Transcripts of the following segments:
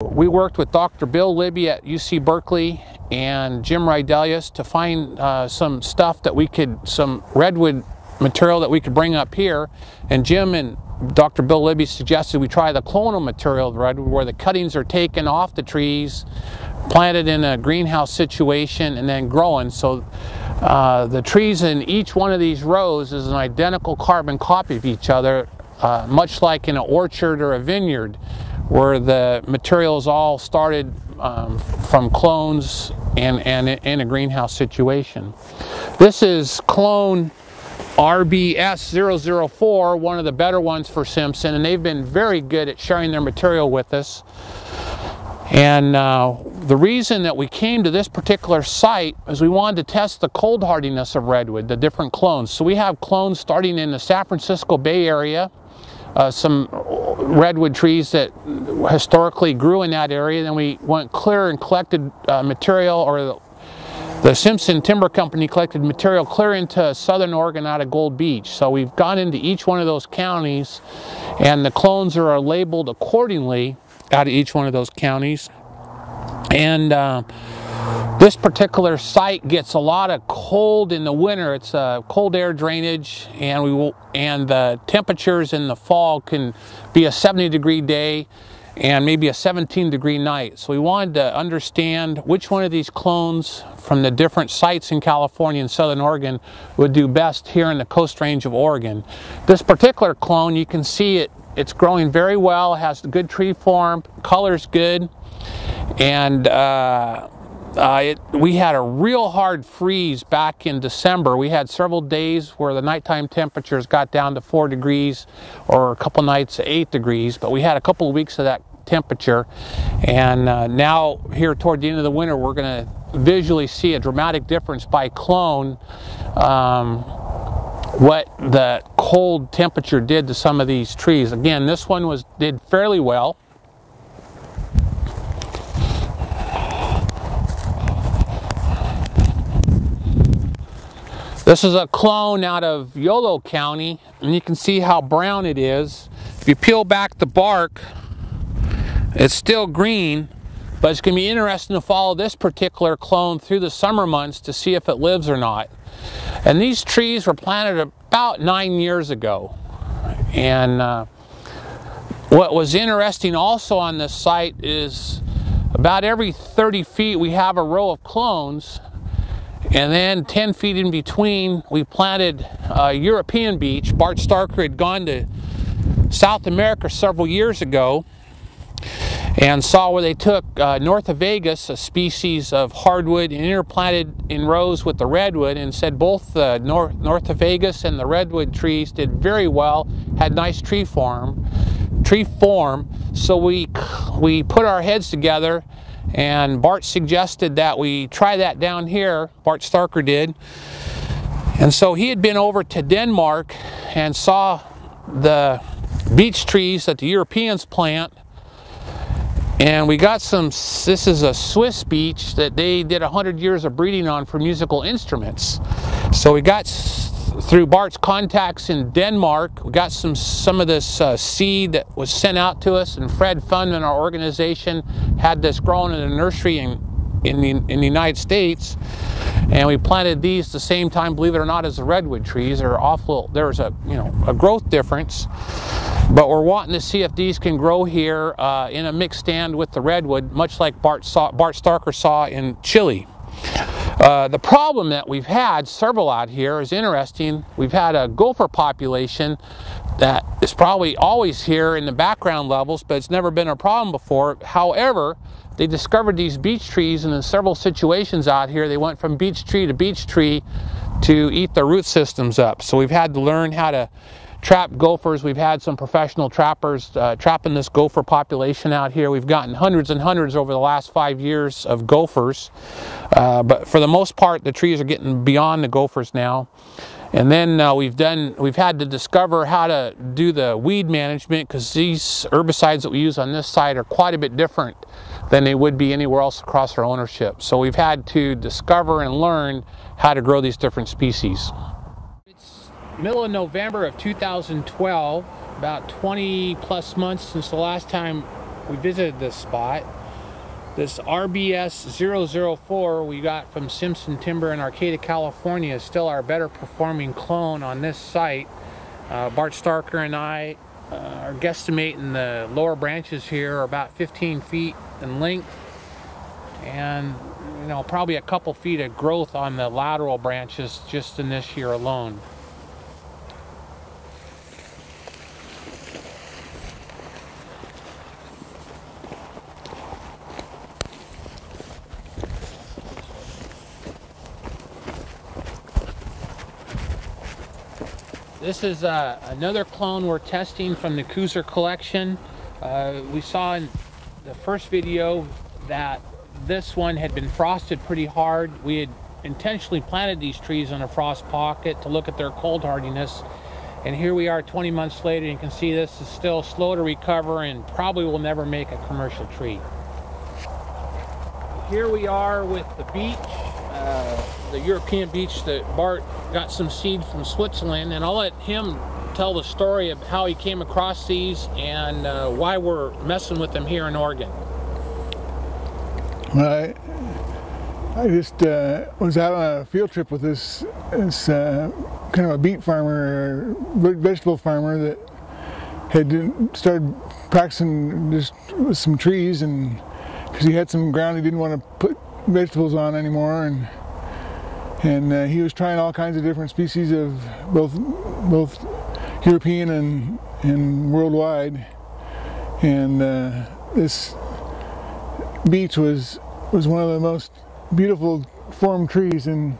We worked with Dr. Bill Libby at UC Berkeley and Jim Rydelius to find some stuff that we could, some redwood material that we could bring up here. And Jim and Dr. Bill Libby suggested we try the clonal material of redwood, where the cuttings are taken off the trees, planted in a greenhouse situation, and then growing. So the trees in each one of these rows is an identical carbon copy of each other, much like in an orchard or a vineyard, where the materials all started from clones and in a greenhouse situation. This is clone RBS004, one of the better ones for Simpson, and they've been very good at sharing their material with us. And the reason that we came to this particular site is we wanted to test the cold hardiness of redwood, the different clones. So we have clones starting in the San Francisco Bay Area, some redwood trees that historically grew in that area. Then we went clear and collected material, or the Simpson Timber Company collected material clear into southern Oregon out of Gold Beach. So we've gone into each one of those counties, and the clones are labeled accordingly out of each one of those counties. And this particular site gets a lot of cold in the winter. It's cold air drainage, and the temperatures in the fall can be a 70-degree day and maybe a 17-degree night. So we wanted to understand which one of these clones from the different sites in California and southern Oregon would do best here in the Coast Range of Oregon. This particular clone, you can see it's growing very well. It has good tree form, color's good, and we had a real hard freeze back in December. We had several days where the nighttime temperatures got down to 4 degrees, or a couple nights 8 degrees, but we had a couple of weeks of that temperature. And now here toward the end of the winter, we're going to visually see a dramatic difference by clone, what the cold temperature did to some of these trees. Again, this one did fairly well. This is a clone out of Yolo County, and you can see how brown it is. If you peel back the bark, it's still green, but it's going to be interesting to follow this particular clone through the summer months to see if it lives or not. And these trees were planted about 9 years ago. And what was interesting also on this site is about every 30 feet we have a row of clones. And then 10 feet in between, we planted European beech. Bart Starker had gone to South America several years ago and saw where they took Northovegus, a species of hardwood, and interplanted in rows with the redwood, and said both the Northovegus and the redwood trees did very well, had nice tree form. So we put our heads together, and Bart suggested that we try that down here. Bart Starker did. And so he had been over to Denmark and saw the beech trees that the Europeans plant. And we got this is a Swiss beech that they did 100 years of breeding on for musical instruments. So we got, through Bart's contacts in Denmark, we got some of this seed that was sent out to us, and Fred Fundman, our organization, had this grown in a nursery in the United States, and we planted these the same time, believe it or not, as the redwood trees. There's a growth difference, but we're wanting to see if these can grow here in a mixed stand with the redwood, much like Bart Starker saw in Chile. The problem that we've had several out here is interesting. We've had a gopher population that is probably always here in the background levels, but it's never been a problem before. However, they discovered these beech trees, and in several situations out here, they went from beech tree to eat their root systems up. So we've had to learn how to trap gophers. We've had some professional trappers trapping this gopher population out here. We've gotten hundreds and hundreds over the last 5 years of gophers, but for the most part, the trees are getting beyond the gophers now. And then we've had to discover how to do the weed management, because these herbicides that we use on this site are quite a bit different than they would be anywhere else across our ownership. So we've had to discover and learn how to grow these different species. It's middle of November of 2012, about 20 plus months since the last time we visited this spot. This RBS 004 we got from Simpson Timber in Arcata, California is still our better performing clone on this site. Bart Starker and I are guesstimating the lower branches here are about 15 feet in length, and probably a couple feet of growth on the lateral branches just in this year alone. This is another clone we're testing from the Kuser collection. We saw in the first video that this one had been frosted pretty hard. We had intentionally planted these trees on a frost pocket to look at their cold hardiness. And here we are 20 months later, and you can see this is still slow to recover and probably will never make a commercial tree. Here we are with the beech. The European beech that Bart got some seed from Switzerland, and I'll let him tell the story of how he came across these and why we're messing with them here in Oregon. I just was out on a field trip with this kind of a beet farmer, or vegetable farmer, that had started practicing just with some trees, and because he had some ground he didn't want to put vegetables on anymore, and he was trying all kinds of different species of both European and worldwide. And this beech was one of the most beautiful formed trees in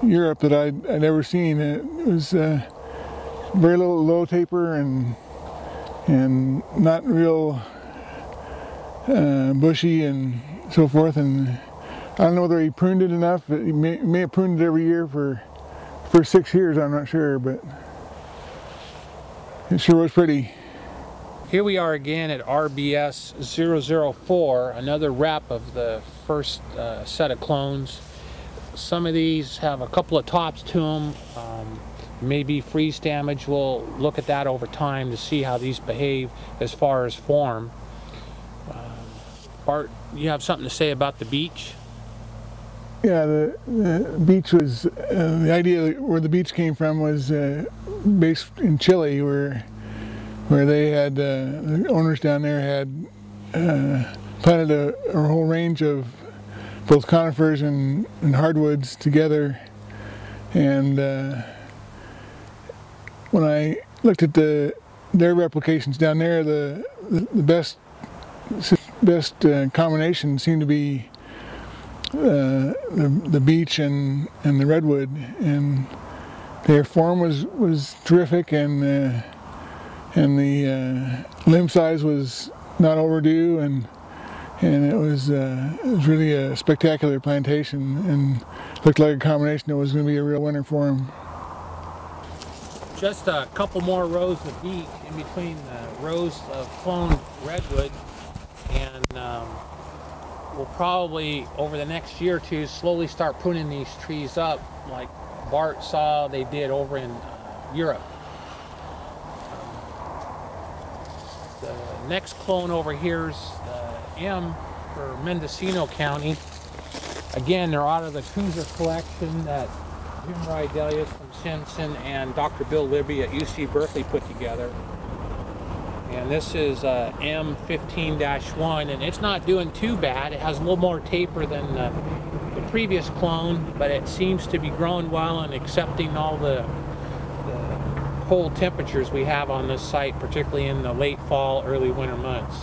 Europe that I'd ever seen. It was very low taper and not real bushy and so forth, and I don't know whether he pruned it enough. He may have pruned it every year for 6 years, I'm not sure, but it sure was pretty. Here we are again at RBS 004, another rep of the first set of clones. Some of these have a couple of tops to them, maybe freeze damage. We'll look at that over time to see how these behave as far as form. Bart, you have something to say about the beech? Yeah, the beech was, the idea where the beech came from was based in Chile, where they had, the owners down there had planted a whole range of both conifers and hardwoods together. And when I looked at their replications down there, the best combination seemed to be the beech and the redwood, and their form was terrific, and the limb size was not overdue, and it was really a spectacular plantation, and looked like a combination that was going to be a real winner for them. Just a couple more rows of beech in between the rows of cloned redwood. And we'll probably, over the next year or two, slowly start pruning these trees up like Bart saw they did over in Europe. The next clone over here is M for Mendocino County. Again, they're out of the Kuser collection that Jim Rydelius from Simpson and Dr. Bill Libby at UC Berkeley put together. And this is M15-1, and it's not doing too bad. It has a little more taper than the previous clone, but it seems to be growing well and accepting all the cold temperatures we have on this site, particularly in the late fall, early winter months.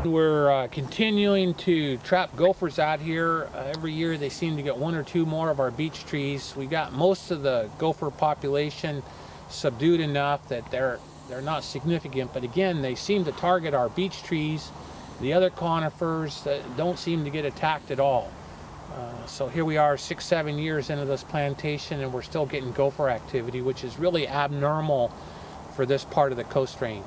We're continuing to trap gophers out here. Every year they seem to get one or two more of our beech trees. We got most of the gopher population subdued enough that they're not significant, but again, they seem to target our beech trees. The other conifers don't seem to get attacked at all. So here we are 6-7 years into this plantation, and we're still getting gopher activity, which is really abnormal for this part of the Coast Range.